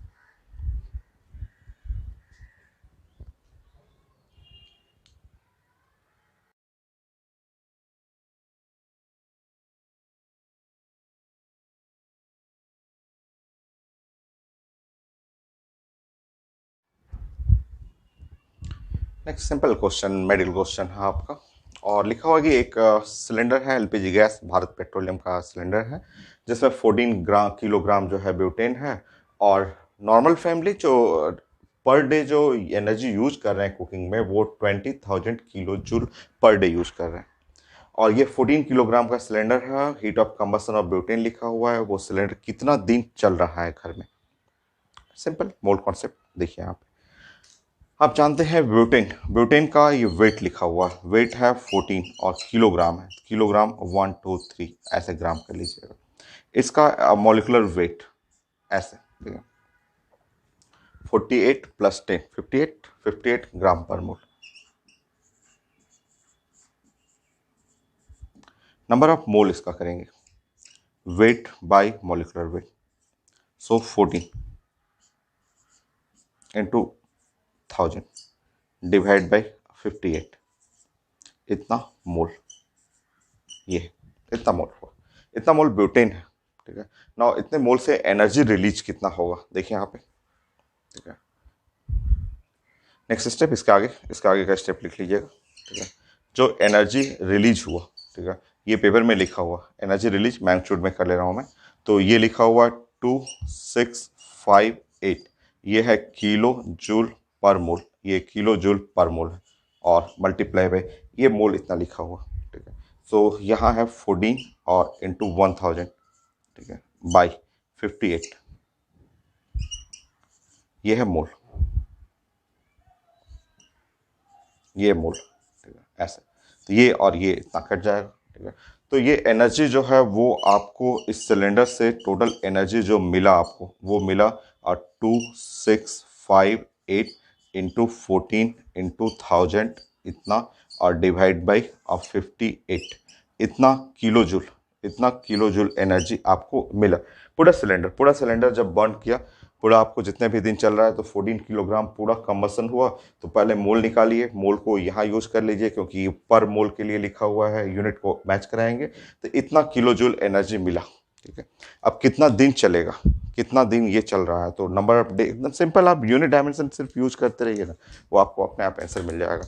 Speaker 1: next simple question, medical question है आपका, और लिखा हुआ कि एक सिलेंडर है एलपीजी गैस, भारत पेट्रोलियम का सिलेंडर है, जिसमें 14 किलोग्राम जो है ब्यूटेन है, और नॉर्मल फैमिली जो पर डे जो एनर्जी यूज कर रहे हैं कुकिंग में वो 20,000 kilo joule per day use कर रहे हैं। और ये 14 किलोग्राम का सिलेंडर है, heat of combustion of butane लिखा हुआ है, वो सिलेंडर कितना दिन चल रहा है घर में। सिंपल मोल कॉन्सेप्ट देखिए यहाँ पे, आप जानते हैं ब्यूटेन, ब्यूटेन का ये वेट लिखा हुआ है, वेट है 14 और किलोग्राम है, किलोग्राम 1 2 3 ऐसे ग्राम कर लीजिएगा। इसका मॉलिकुलर वेट ऐसे, ठीक है, 48 प्लस 10 58 ग्राम पर मोल। नंबर ऑफ मोल इसका करेंगे, weight by molecular weight, so 14 into 1000 divide by 58, इतना मोल, ये इतना मोल हुआ, इतना मोल ब्यूटेन है। ठीक है, ना इतने मोल से एनर्जी रिलीज कितना होगा देखिए यहाँ पे। ठीक है, नेक्स्ट स्टेप, इसके आगे का स्टेप लिख लीजिएगा। ठीक है, जो एनर्जी रिलीज हुआ, ठीक है, ये पेपर में लिखा हुआ एनर्जी रिलीज मैग्नीट्यूड में कर ले रहा हूँ मैं, तो ये लिखा हुआ 2658, ये है किलो जूल पर मोल, ये किलो जूल पर मोल है, और मल्टीप्लाई बाय ये मोल इतना लिखा हुआ। ठीक है, सो यहाँ है 14 और इंटू 1000, ठीक है, बाई 58, ये है मोल, ये मोल। ठीक है, ऐसे, तो ये और ये इतना कट जाएगा। ठीक है, तो ये एनर्जी जो है वो आपको इस सिलेंडर से टोटल एनर्जी जो मिला आपको वो मिला, और 2658 इंटू 14 इंटू 1000 इतना, और डिवाइड बाई 58, इतना किलो जूल, इतना किलो जूल एनर्जी आपको मिला। पूरा सिलेंडर जब बर्न किया, पूरा आपको जितने भी दिन चल रहा है, तो 14 किलोग्राम पूरा कंबसन हुआ। तो पहले मोल निकालिए, मोल को यहाँ यूज कर लीजिए क्योंकि पर मोल के लिए लिखा हुआ है, यूनिट को मैच कराएंगे, तो इतना किलो जूल एनर्जी मिला। ठीक है, अब कितना दिन चलेगा, कितना दिन ये चल रहा है, तो नंबर ऑफ डे, एकदम सिंपल, आप यूनिट डायमेंशन सिर्फ यूज करते रहिए ना, वो आपको अपने आप आंसर मिल जाएगा।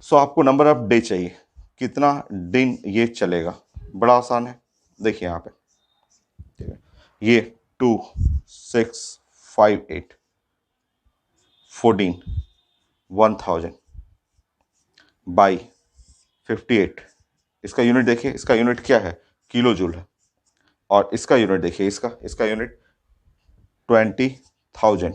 Speaker 1: सो आपको नंबर ऑफ डे चाहिए, कितना दिन ये चलेगा, बड़ा आसान है, देखिए यहाँ पे। ठीक है, ये 2658 14 1000 बाई 58, इसका यूनिट देखिए, इसका यूनिट क्या है, किलो जूल है, और इसका यूनिट देखिए, इसका यूनिट 20,000,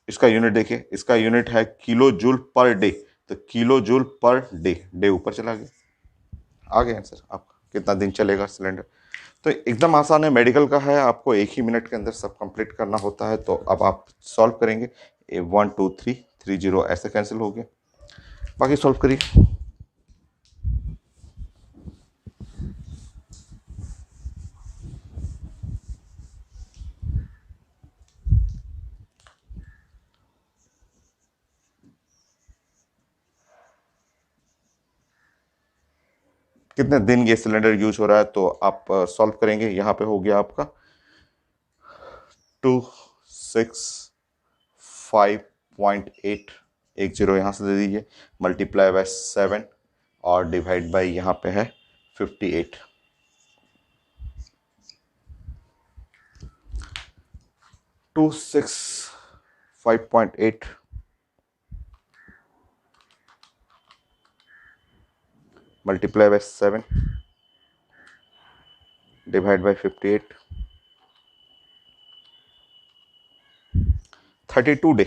Speaker 1: इसका यूनिट देखिए, इसका यूनिट है किलो जूल पर डे, तो kilo joule per day, day ऊपर चला गया। आ गया आंसर आपका, कितना दिन चलेगा सिलेंडर। तो एकदम आसान है, मेडिकल का है, आपको 1 ही मिनट के अंदर सब कंप्लीट करना होता है। तो अब आप सॉल्व करेंगे, 1 2 3 3 0 ऐसे कैंसिल हो गया, बाकी सॉल्व करिए। कितने दिन ये सिलेंडर यूज हो रहा है, तो आप सॉल्व करेंगे। यहाँ पे हो गया आपका 265.8, 10 यहाँ से दे दीजिए, मल्टीप्लाई बाय 7 और डिवाइड बाय यहाँ पे है 58। 265.8 multiply by 7 divide by 58, 32 day,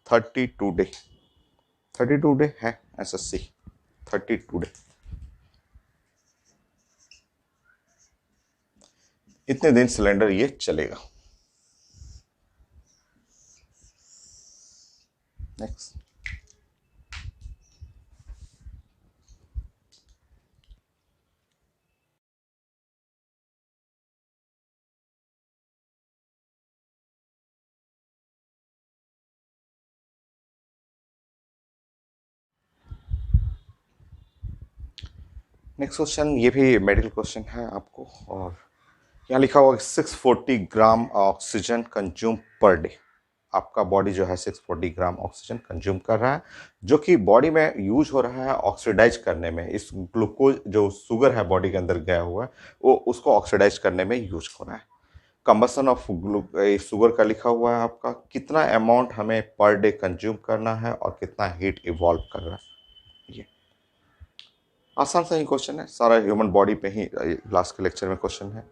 Speaker 1: 32 day, 32 day है एसएससी, 32 डे, इतने दिन सिलेंडर ये चलेगा। नेक्स्ट, नेक्स्ट क्वेश्चन, ये भी मेडिकल क्वेश्चन है आपको, और यहाँ लिखा हुआ 640 gram oxygen consume per day. आपका बॉडी जो है 640 ग्राम ऑक्सीजन कंज्यूम कर रहा है, जो कि बॉडी में यूज हो रहा है ऑक्सीडाइज करने में। इस ग्लूकोज जो शुगर है बॉडी के अंदर गया हुआ है, वो उसको ऑक्सीडाइज करने में यूज हो रहा है। कंबसन ऑफ शुगर का लिखा हुआ है आपका, कितना अमाउंट हमें पर डे कंज्यूम करना है और कितना हीट इवॉल्व कर रहा है। ये आसान सा ही क्वेश्चन है, सारा ह्यूमन बॉडी पे ही लास्ट के लेक्चर में क्वेश्चन है।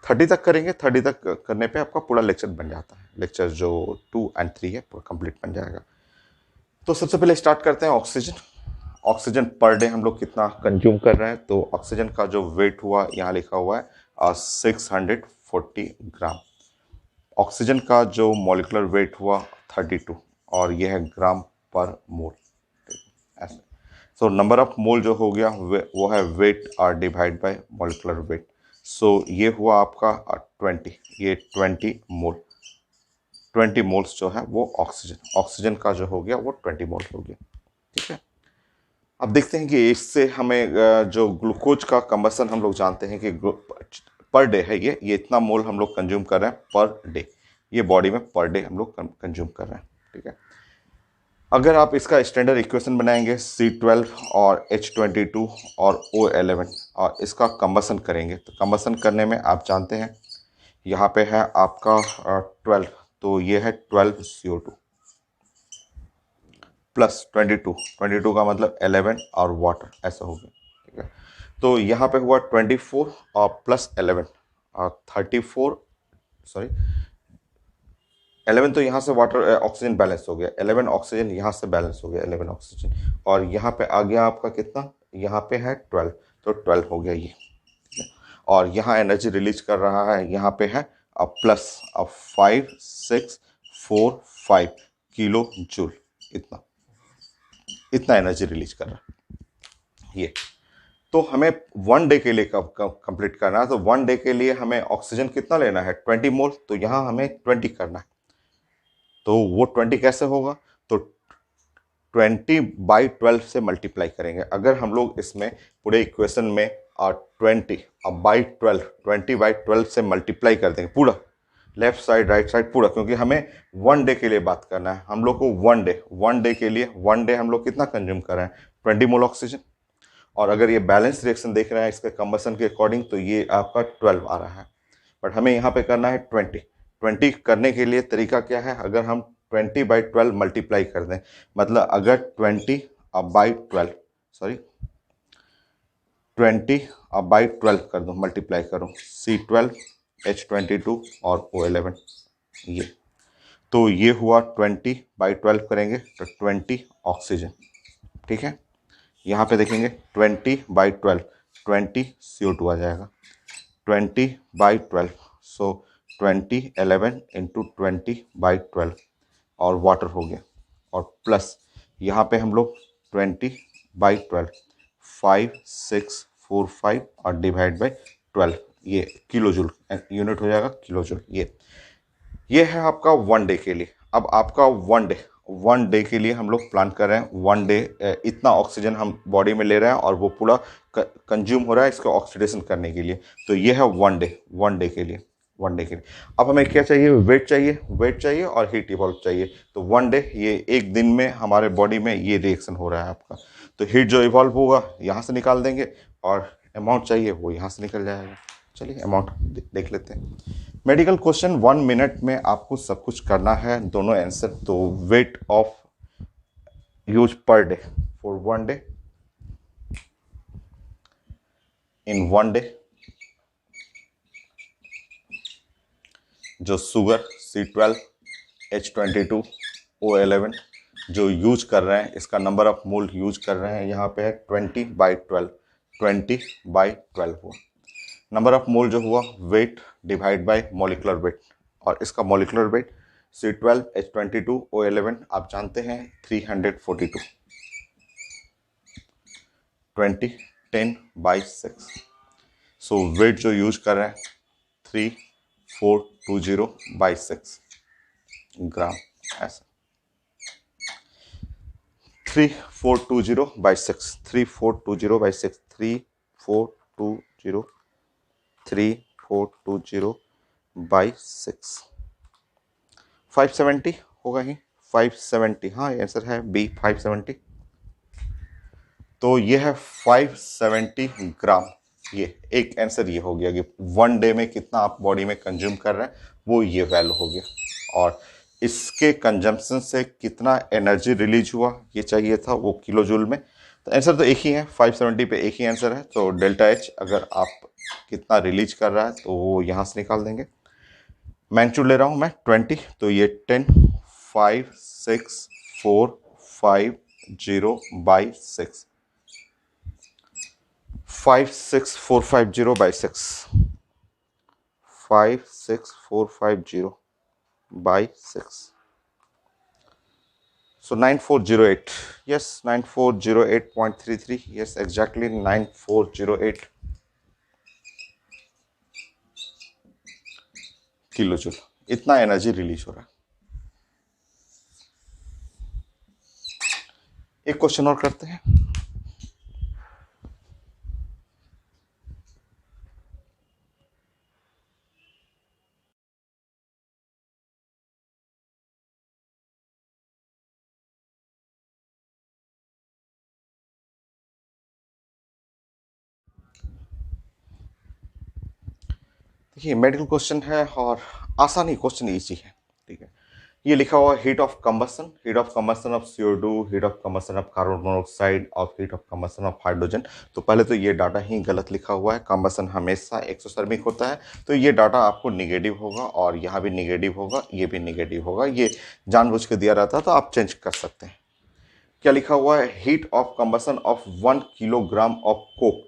Speaker 1: 30 तक करेंगे, 30 तक करने पे आपका पूरा लेक्चर बन जाता है। लेक्चर जो 2 और 3 है पूरा कंप्लीट बन जाएगा। तो सबसे पहले स्टार्ट करते हैं ऑक्सीजन। ऑक्सीजन पर डे हम लोग कितना कंज्यूम कर रहे हैं, तो ऑक्सीजन का जो वेट हुआ यहाँ लिखा हुआ है 640 ग्राम। ऑक्सीजन का जो मॉलिक्यूलर वेट हुआ 32, और यह है ग्राम पर मोल, ऐसे। सो नंबर ऑफ मोल जो हो गया वो है वेट और डिवाइड बाय मॉलिक्यूलर वेट। सो ये हुआ आपका 20, ये 20 मोल, 20 मोल्स जो है वो ऑक्सीजन का जो हो गया वो 20 मोल हो गया। ठीक है, अब देखते हैं कि इससे हमें जो ग्लूकोज का कंबसन हम लोग जानते हैं कि पर डे है, ये इतना मोल हम लोग कंज्यूम कर रहे हैं पर डे, ये बॉडी में पर डे हम लोग कंज्यूम कर रहे हैं। ठीक है, अगर आप इसका स्टैंडर्ड इक्वेशन बनाएंगे C12 और H22 और O11 और इसका कंबसन करेंगे, तो कंबसन करने में आप जानते हैं यहाँ पे है आपका 12, तो ये है 12 CO2 प्लस 22 का मतलब 11 और वाटर, ऐसा हो गया। ठीक है, तो यहाँ पे हुआ 24 और प्लस 11 और 34, सॉरी 11, तो यहाँ से वाटर ऑक्सीजन बैलेंस हो गया, 11 ऑक्सीजन यहाँ से बैलेंस हो गया, 11 ऑक्सीजन, और यहाँ पे आ गया आपका कितना, यहाँ पे है 12, तो 12 हो गया ये। और यहाँ एनर्जी रिलीज कर रहा है, यहाँ पे है अब प्लस अब 5645 किलो जूल, इतना एनर्जी रिलीज कर रहा है ये। तो हमें 1 डे के लिए कब कंप्लीट करना है, तो 1 डे के लिए हमें ऑक्सीजन कितना लेना है 20 मोल, तो यहाँ हमें 20 करना है। तो वो 20 कैसे होगा, तो 20/12 से मल्टीप्लाई करेंगे। अगर हम लोग इसमें पूरे इक्वेशन में 20/12 से मल्टीप्लाई कर देंगे पूरा, लेफ्ट साइड राइट साइड पूरा, क्योंकि हमें 1 डे के लिए बात करना है हम लोग को। 1 डे के लिए 1 डे हम लोग कितना कंज्यूम कर रहे हैं 20 मोल ऑक्सीजन। और अगर ये बैलेंस रिएक्शन देख रहे हैं इसके कंबसन के अकॉर्डिंग, तो ये आपका 12 आ रहा है, बट हमें यहाँ पे करना है 20 करने के लिए तरीका क्या है, अगर हम 20/12 मल्टीप्लाई कर दें, मतलब अगर 20/12 सॉरी 20/12 कर दो, मल्टीप्लाई करो C12 H22 और O11 ये, तो ये हुआ 20/12 करेंगे तो 20 ऑक्सीजन। ठीक है, यहाँ पे देखेंगे 20/12, 20 CO2 आ जाएगा, 20/12, सो 20 11 इंटू 20/12 और वाटर हो गया, और प्लस यहाँ पे हम लोग 20/12 5645 और डिवाइड बाई 12, ये किलोजूल यूनिट हो जाएगा, किलोजूल। ये है आपका वन डे के लिए। अब आपका वन डे के लिए हम लोग प्लान कर रहे हैं, वन डे इतना ऑक्सीजन हम बॉडी में ले रहे हैं और वो पूरा कंज्यूम हो रहा है इसको ऑक्सीडेशन करने के लिए। तो ये है वन डे के लिए, वन डे के लिए। अब हमें क्या चाहिए, वेट चाहिए और हीट इवॉल्व चाहिए। तो वन डे, ये एक दिन में हमारे बॉडी में ये रिएक्शन हो रहा है आपका। तो हीट जो इवॉल्व होगा यहाँ से निकाल देंगे और अमाउंट चाहिए वो यहाँ से निकल जाएगा। चलिए अमाउंट देख लेते हैं। मेडिकल क्वेश्चन, 1 मिनट में आपको सब कुछ करना है, दोनों आंसर। तो weight of use per day for one day, in one day, जो शुगर C12 H22 O11 जो यूज कर रहे हैं, इसका नंबर ऑफ मोल यूज कर रहे हैं यहाँ पे है 20/12, 20/12 हुआ नंबर ऑफ मोल जो हुआ, weight divide by molecular weight, और इसका molecular weight C12 H22 O11 आप जानते हैं 342, 20 10/6। सो वेट जो यूज कर रहे हैं 3420/6 ग्राम, ऐसा 3420/6, 3420/6, 3420/6, 570 होगा ही, 570, हाँ आंसर है बी 570। तो ये है 570 ग्राम। ये एक आंसर ये हो गया कि वन डे में कितना आप बॉडी में कंज्यूम कर रहे हैं, वो ये वैल्यू हो गया। और इसके कंजम्पशन से कितना एनर्जी रिलीज हुआ ये चाहिए था, वो किलो जूल में। तो आंसर तो एक ही है, 570 पे एक ही आंसर है। तो डेल्टा एच अगर आप कितना रिलीज कर रहा है तो वो यहाँ से निकाल देंगे। मैग्नीट्यूड ले रहा हूँ मैं 20, तो ये 10 56450/6, 56450/6, 56450/6, so 9408, yes 9408.33, yes exactly 9408 kilo joule, इतना एनर्जी रिलीज हो रहा है। एक क्वेश्चन और करते हैं। देखिए मेडिकल क्वेश्चन है और आसान ही क्वेश्चन, इजी है, ठीक है। ये लिखा हुआ heat of combustion of CO2, heat of combustion of carbon monoxide और heat of combustion of hydrogen. तो पहले तो ये डाटा ही गलत लिखा हुआ है, कंबसन हमेशा एक्सोथर्मिक होता है, तो ये डाटा आपको निगेटिव होगा और यहाँ भी निगेटिव होगा, ये भी निगेटिव होगा, ये जानबूझ के दिया रहता है, तो आप चेंज कर सकते हैं। क्या लिखा हुआ है, heat of combustion of 1 kilogram of Coke,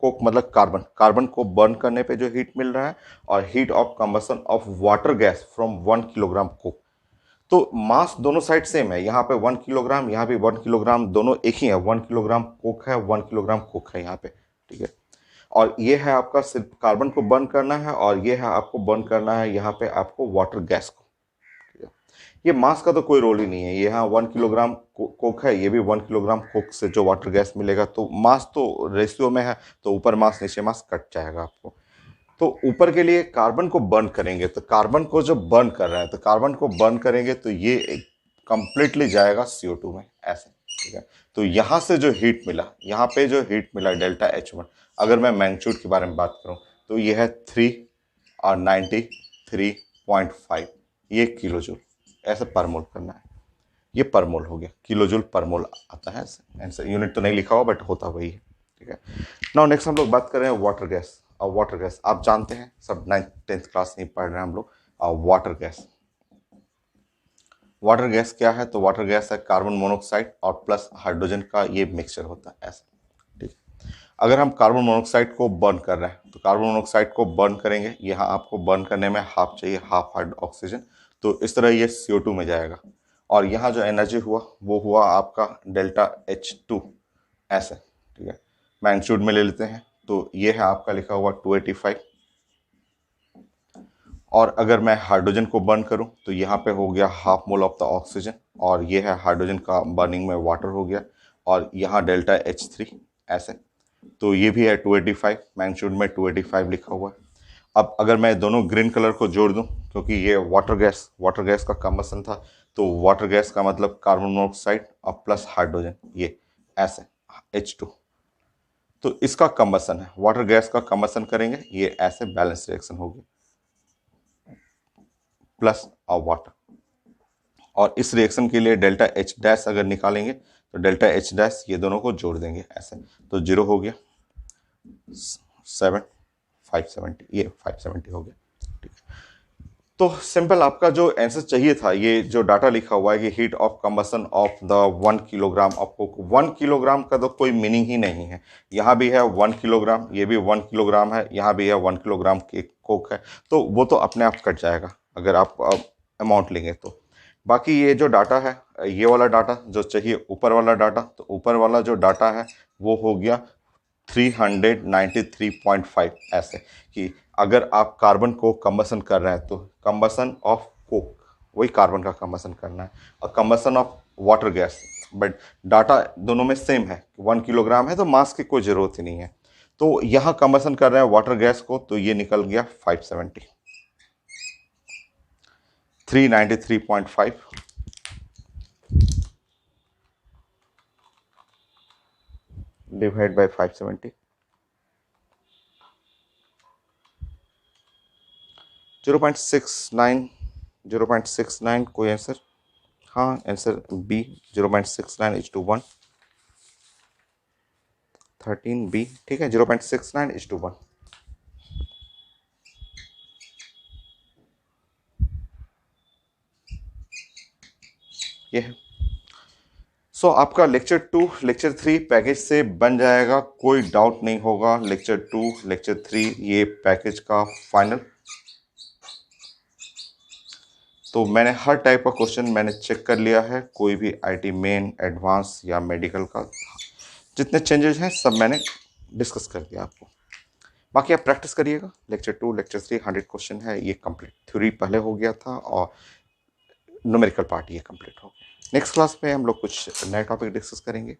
Speaker 1: Coke मतलब कार्बन, कार्बन को बर्न करने पे जो हीट मिल रहा है, और heat of combustion of water gas from 1 kilogram Coke. तो मास दोनों साइड सेम है, यहाँ पे 1 किलोग्राम, यहाँ भी 1 किलोग्राम, दोनों एक ही है, 1 किलोग्राम कोक है, 1 किलोग्राम कोक है यहाँ पे, ठीक है। और ये है आपका सिर्फ कार्बन को बर्न करना है, और ये है आपको बर्न करना है यहाँ पे आपको वाटर गैस को, ठीक है। ये मास का तो कोई रोल ही नहीं है, ये यहाँ 1 किलोग्राम कोक है, ये भी 1 किलोग्राम कोक से जो वाटर गैस मिलेगा, तो मास तो रेशियो में है, तो ऊपर मास नीचे मास कट जाएगा आपको। तो ऊपर के लिए कार्बन को बर्न करेंगे, तो कार्बन को जब बर्न कर रहा है, तो कार्बन को बर्न करेंगे तो ये कंप्लीटली जाएगा CO2 में, ऐसे, ठीक है। तो यहाँ से जो हीट मिला, यहाँ पे जो हीट मिला डेल्टा H1, अगर मैं मैग्नीट्यूड के बारे में बात करूँ तो ये है 3 और 93.5, ये किलो जूल, ऐसे पर मोल करना है, ये पर मोल हो गया, किलो जूल पर मोल आता है ऐसे, यूनिट तो नहीं लिखा हुआ बट होता वही है, ठीक है। नाउ नेक्स्ट हम लोग बात कर रहे हैं वाटर गैस। और वाटर गैस आप जानते हैं, सब 9th 10th क्लास में पढ़ रहे हैं हम लोग। वाटर गैस, वाटर गैस क्या है, तो वाटर गैस है कार्बन मोनोऑक्साइड और प्लस हाइड्रोजन का ये मिक्सचर होता है, ऐसा, ठीक है। अगर हम कार्बन मोनोऑक्साइड को बर्न कर रहे हैं तो कार्बन मोनोऑक्साइड को बर्न करेंगे, यहाँ आपको बर्न करने में हाफ चाहिए, हाफ हार्ड ऑक्सीजन, तो इस तरह ये CO2 में जाएगा और यहाँ जो एनर्जी हुआ वो हुआ आपका डेल्टा H2 ऐसे, ठीक है। मैग्नीट्यूड में ले लेते हैं तो ये है आपका लिखा हुआ 285। और अगर मैं हाइड्रोजन को बर्न करूं तो यहाँ पे हो गया half mole of the oxygen और ये है हाइड्रोजन का बर्निंग में वाटर हो गया और यहाँ डेल्टा H3 ऐसे, तो ये भी है 285, मैग्नीट्यूड में 285 लिखा हुआ है। अब अगर मैं दोनों ग्रीन कलर को जोड़ दूं, क्योंकि ये वाटर गैस का कंबसन था, तो वाटर गैस का मतलब कार्बन मोनोऑक्साइड और प्लस हाइड्रोजन, ये ऐसे H2, तो इसका कंबसन है, वाटर गैस का कंबसन करेंगे, ये ऐसे बैलेंस रिएक्शन होगी प्लस और वाटर। और इस रिएक्शन के लिए डेल्टा H डैश अगर निकालेंगे तो डेल्टा H डैश ये दोनों को जोड़ देंगे ऐसे, तो 0 हो गया 7 570, ये 570 हो गया, ठीक है। तो सिंपल आपका जो आंसर चाहिए था, ये जो डाटा लिखा हुआ है कि heat of combustion of the 1 kilogram of Coke, 1 kilogram का तो कोई मीनिंग ही नहीं है, यहाँ भी है 1 किलोग्राम, ये भी 1 किलोग्राम है, यहाँ भी है 1 किलोग्राम की कोक है, तो वो तो अपने आप कट जाएगा अगर आप अमाउंट लेंगे तो। बाकी ये जो डाटा है, ये वाला डाटा जो चाहिए, ऊपर वाला डाटा, तो ऊपर वाला जो डाटा है वो हो गया 393.5 ऐसे, कि अगर आप कार्बन को कंबसन कर रहे हैं तो कंबसन ऑफ कोक, वही कार्बन का कंबसन करना है, और combustion of water gas, but data दोनों में सेम है, 1 किलोग्राम है तो मास की कोई ज़रूरत ही नहीं है। तो यहाँ कंबसन कर रहे हैं वाटर गैस को, तो ये निकल गया 570, 393.5 डिवाइड बाय 570, 0.69, 0.69 कोई आंसर? हाँ, आंसर बी 0.69:1, 13B, ठीक है, 0.69:1। ये है। सो आपका लेक्चर 2 लेक्चर 3 पैकेज से बन जाएगा, कोई डाउट नहीं होगा। लेक्चर 2 लेक्चर 3 ये पैकेज का फाइनल। तो मैंने हर टाइप का क्वेश्चन मैंने चेक कर लिया है, कोई भी आईटी मेन, एडवांस या मेडिकल का जितने चेंजेस हैं सब मैंने डिस्कस कर दिया आपको। बाकी आप प्रैक्टिस करिएगा। लेक्चर 2 लेक्चर 3 100 क्वेश्चन है, ये कंप्लीट। थ्योरी पहले हो गया था और न्यूमेरिकल पार्ट ये कंप्लीट हो गया। नेक्स्ट क्लास में हम लोग कुछ नए टॉपिक डिस्कस करेंगे।